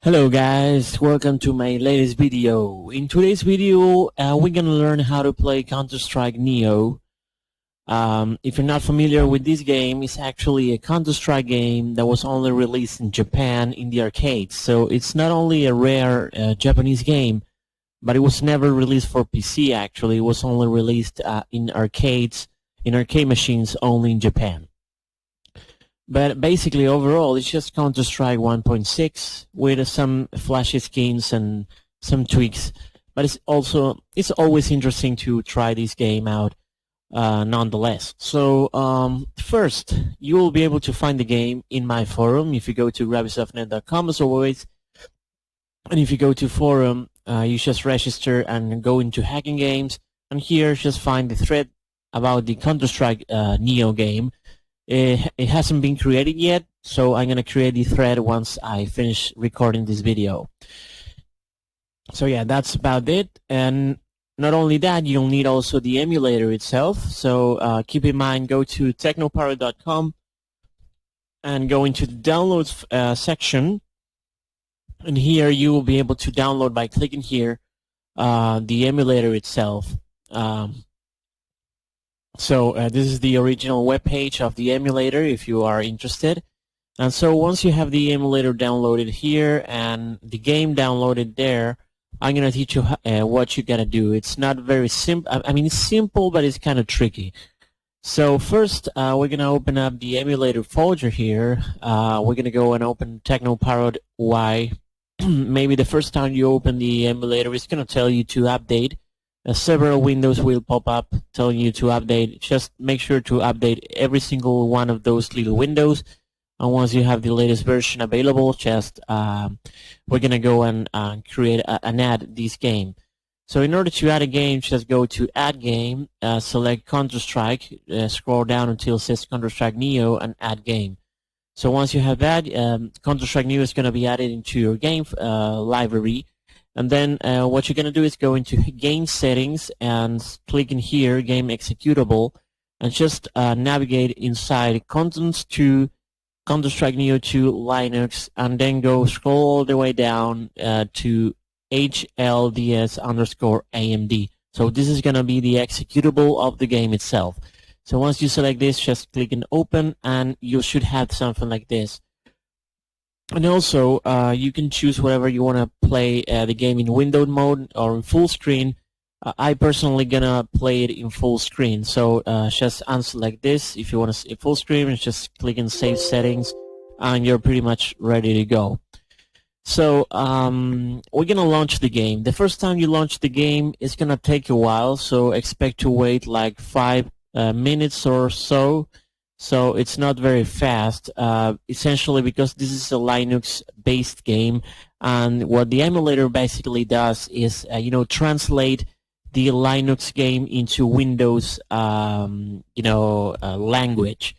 Hello guys, welcome to my latest video. In today's video, we're gonna learn how to play Counter-Strike NEO. If you're not familiar with this game, it's actually a Counter-Strike game that was only released in Japan in the arcades. So it's not only a rare Japanese game, but it was never released for PC actually. It was only released in arcades, in arcade machines only in Japan. But basically, overall, it's just Counter-Strike 1.6 with some flashy skins and some tweaks. But it's always interesting to try this game out, nonetheless. So first, you will be able to find the game in my forum if you go to grabbysoftnet.com as always. And if you go to forum, you just register and go into hacking games. And here, just find the thread about the Counter-Strike NEO game. It hasn't been created yet, so I'm gonna create the thread once I finish recording this video. So yeah, that's about it. And not only that, you'll need also the emulator itself. So keep in mind, go to technopower.com and go into the downloads section. And here you will be able to download by clicking here the emulator itself. So this is the original web page of the emulator if you are interested. And so once you have the emulator downloaded here and the game downloaded there, I'm going to teach you what you got to do. It's not very simple. I mean, it's simple, but it's kind of tricky. So first, we're going to open up the emulator folder here. We're going to go and open TechnoParrot Y. Maybe the first time you open the emulator, it's going to tell you to update. Several windows will pop up telling you to update. Just make sure to update every single one of those little windows. And once you have the latest version available, just we're gonna go and create and add this game. So in order to add a game, just go to Add Game, select Counter-Strike, scroll down until it says Counter-Strike NEO, and Add Game. So once you have that, Counter-Strike NEO is gonna be added into your game library. And then what you're going to do is go into Game Settings and click in here, Game Executable, and just navigate inside Contents to Counter-Strike NEO 2 Linux, and then go scroll all the way down to HLDS_AMD. So this is going to be the executable of the game itself. So once you select this, just click in Open, and you should have something like this. And also, you can choose whatever you want to play the game in windowed mode or in full screen. I personally gonna play it in full screen. So just unselect this if you want to see full screen, and just click in Save Settings, and you're pretty much ready to go. So we're gonna launch the game. The first time you launch the game, it's gonna take a while. So expect to wait like 5 minutes or so. So it's not very fast, essentially because this is a Linux-based game, and what the emulator basically does is, translate the Linux game into Windows, language.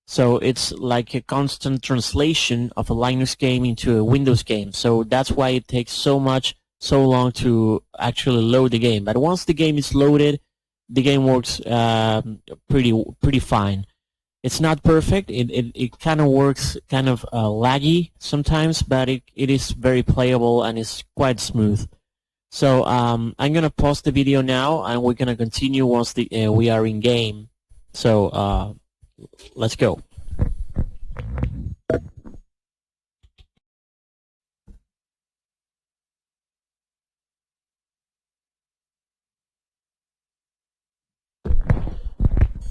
So it's like a constant translation of a Linux game into a Windows game. So that's why it takes so long to actually load the game. But once the game is loaded, the game works pretty fine. It's not perfect. It kind of works kind of laggy sometimes, but it is very playable and it's quite smooth. So I'm gonna pause the video now, and we're gonna continue once we are in game. So let's go.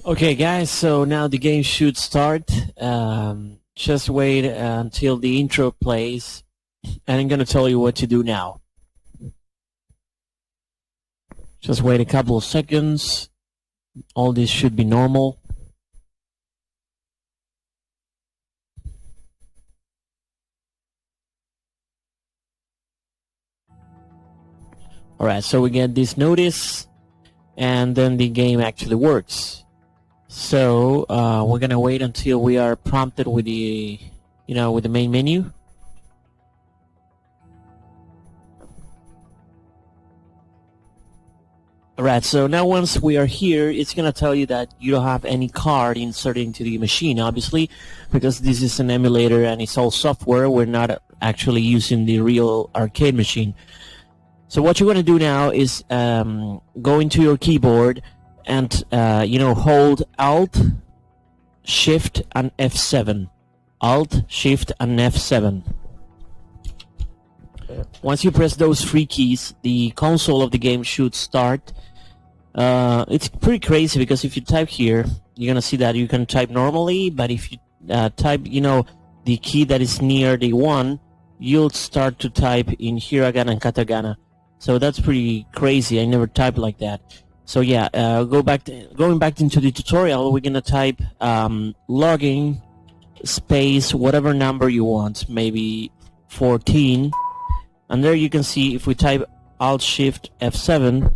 Okay guys, so now the game should start. Just wait until the intro plays, and I'm gonna tell you what to do now. Just wait a couple of seconds. All this should be normal. Alright, so we get this notice, and then the game actually works. So we're gonna wait until we are prompted with the, with the main menu. Alright, so now once we are here, it's gonna tell you that you don't have any card inserted into the machine, obviously, because this is an emulator and it's all software. We're not actually using the real arcade machine. So what you want to do now is go into your keyboard and hold Alt, Shift, and F7. Alt, Shift, and F7. Once you press those three keys, the console of the game should start. It's pretty crazy because if you type here, you're gonna see that you can type normally, but if you type, the key that is near the 1, you'll start to type in hiragana and katakana. So that's pretty crazy. I never typed like that. So yeah, going back into the tutorial, we're gonna type login space whatever number you want, maybe 14, and there you can see if we type Alt Shift F7,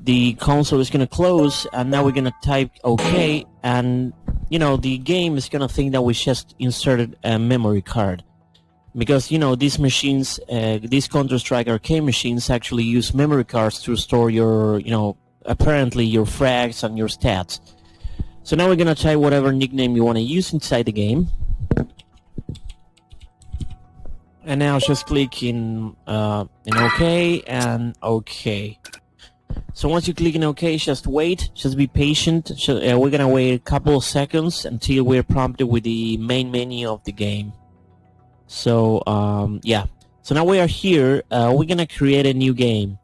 the console is gonna close, and now we're gonna type OK, and the game is gonna think that we just inserted a memory card, because these machines, these Counter-Strike arcade machines actually use memory cards to store your apparently your frags and your stats. So now we're gonna type whatever nickname you want to use inside the game, and now just click in OK and OK. So once you click in OK, just wait, just be patient. We're gonna wait a couple of seconds until we're prompted with the main menu of the game. So yeah, so now we are here. We're gonna create a new game.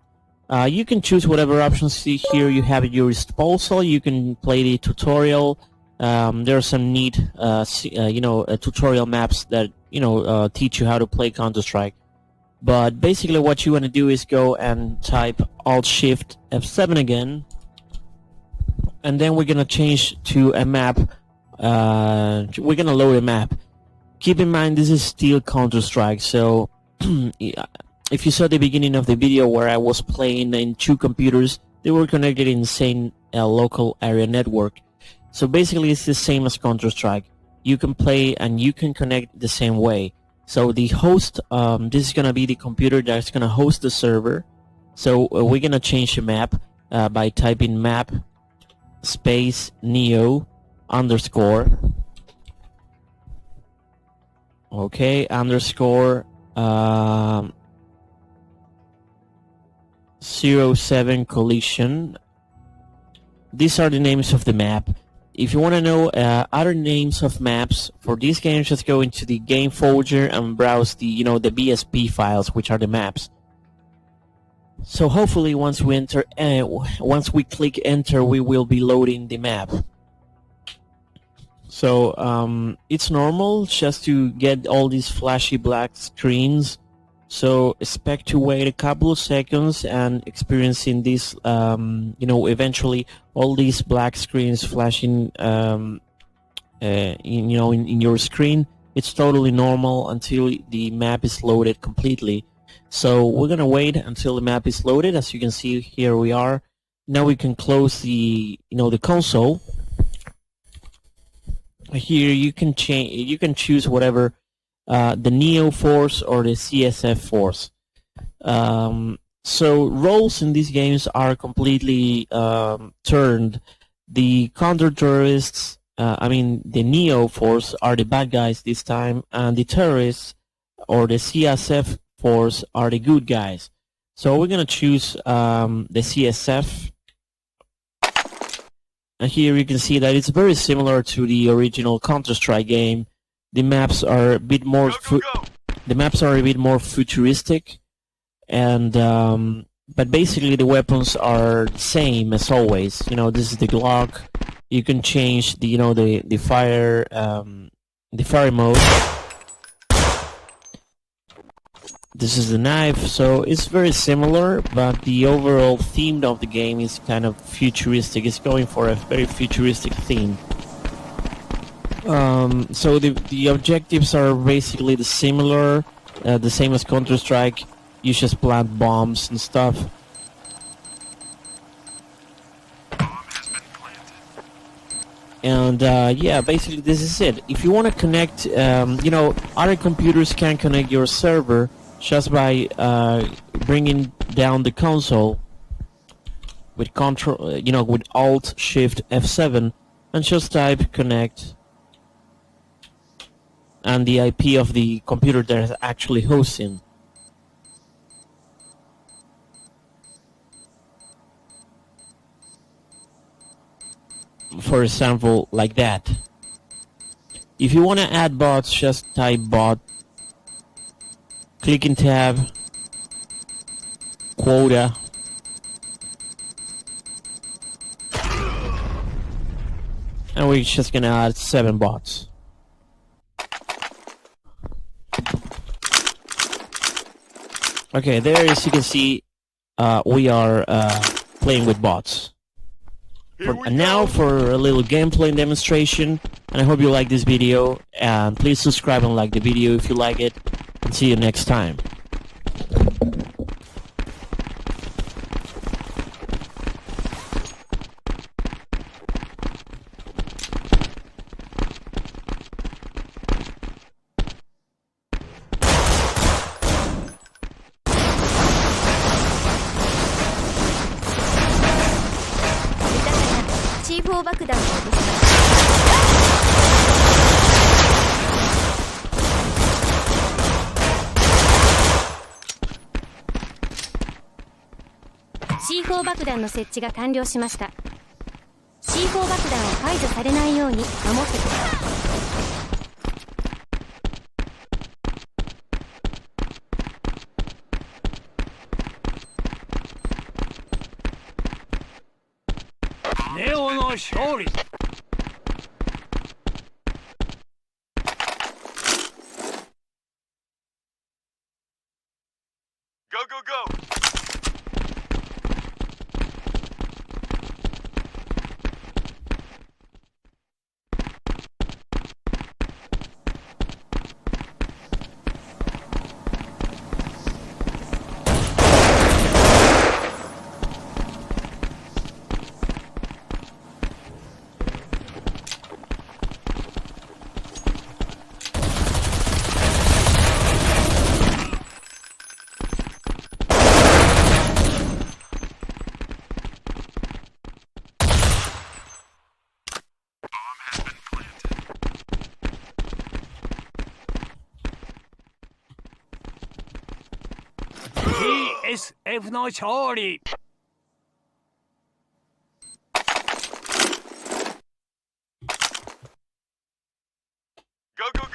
You can choose whatever options here you have at your disposal. You can play the tutorial. There are some neat tutorial maps that teach you how to play Counter-Strike. But basically what you want to do is go and type Alt Shift F7 again, and then we're gonna change to a map. We're gonna load a map. Keep in mind this is still Counter-Strike, so if you saw the beginning of the video where I was playing in 2 computers, they were connected in the same local area network. So basically it's the same as Counter-Strike. You can play and you can connect the same way. So the host, this is gonna be the computer that's gonna host the server. So we're gonna change the map by typing map space neo underscore underscore 07 collision. These are the names of the map. If you want to know other names of maps for this game, just go into the game folder and browse the the BSP files, which are the maps. So hopefully once we click enter, we will be loading the map. So it's normal just to get all these flashy black screens. So expect to wait a couple of seconds and experiencing this, eventually all these black screens flashing, in your screen. It's totally normal until the map is loaded completely. So we're gonna wait until the map is loaded. As you can see, here we are. Now we can close the, the console. Here you can change. You can choose whatever. The Neo Force or the CSF Force. So roles in these games are completely turned. The counter-terrorists, the Neo Force are the bad guys this time, and the terrorists or the CSF Force are the good guys. So we're gonna choose the CSF. And here you can see that it's very similar to the original Counter-Strike game. The maps are a bit more futuristic, and but basically the weapons are the same as always. This is the Glock. You can change the the fire mode. This is the knife. So it's very similar, but the overall theme of the game is kind of futuristic. It's going for a very futuristic theme. So the objectives are basically the similar, the same as Counter-Strike. You just plant bombs and stuff. And yeah, basically this is it. If you want to connect, other computers can connect your server just by bringing down the console with control, with Alt Shift F7, and just type connect. and the IP of the computer that is actually hosting. For example, like that. If you want to add bots, just type bot, click in tab, quota, and we're just gonna add 7 bots. Okay, there, as you can see, we are playing with bots. And now for a little gameplay demonstration, and I hope you like this video, and please subscribe and like the video if you like it, and see you next time. C4 爆弾を落とします。C4 爆弾の設置が完了しました。C4 爆弾を解除されないように守ってください。ネオの勝利。Go go go。TSF の勝利。Go go go。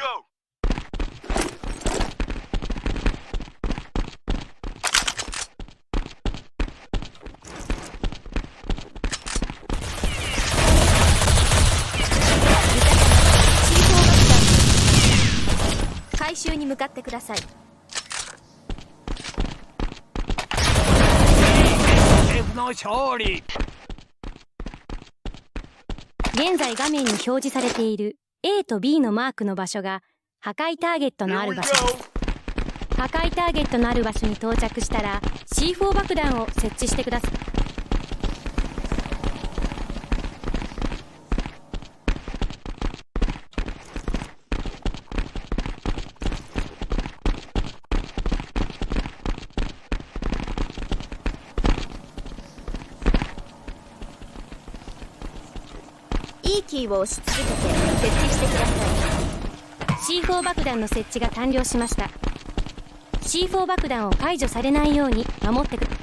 回収に向かってください。の勝利。現在画面に表示されている A と B のマークの場所が破壊ターゲットのある場所です。破壊ターゲットのある場所に到着したら C4 爆弾を設置してください。E キーを押し続けて設置してください。C4 爆弾の設置が完了しました。C4 爆弾を解除されないように守ってください。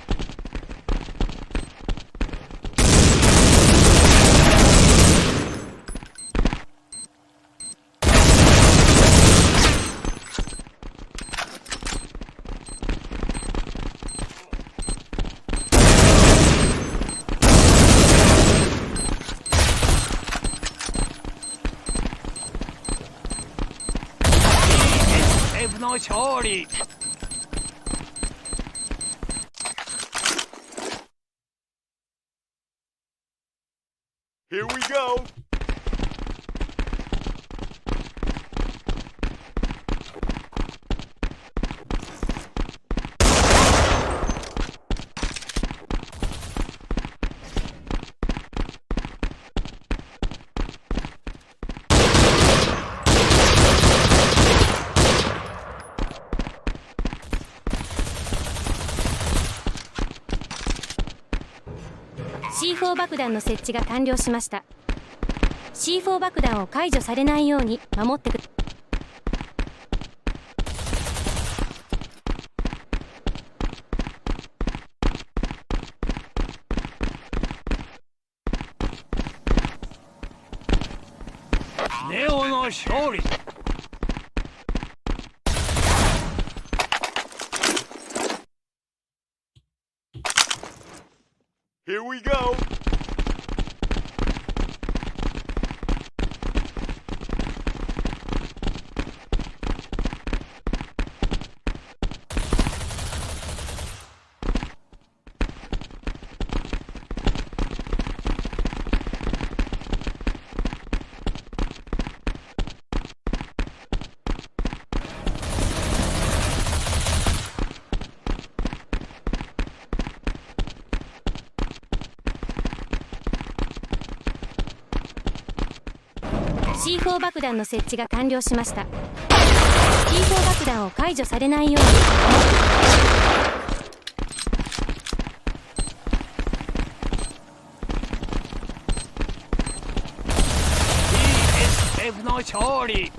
の勝利。Here we go。C4 爆弾の設置が完了しました。C4 爆弾を解除されないように守ってください。勝利 Here we go! C4 爆弾の設置が完了しました。C4 爆弾を解除されないように。TSF の勝利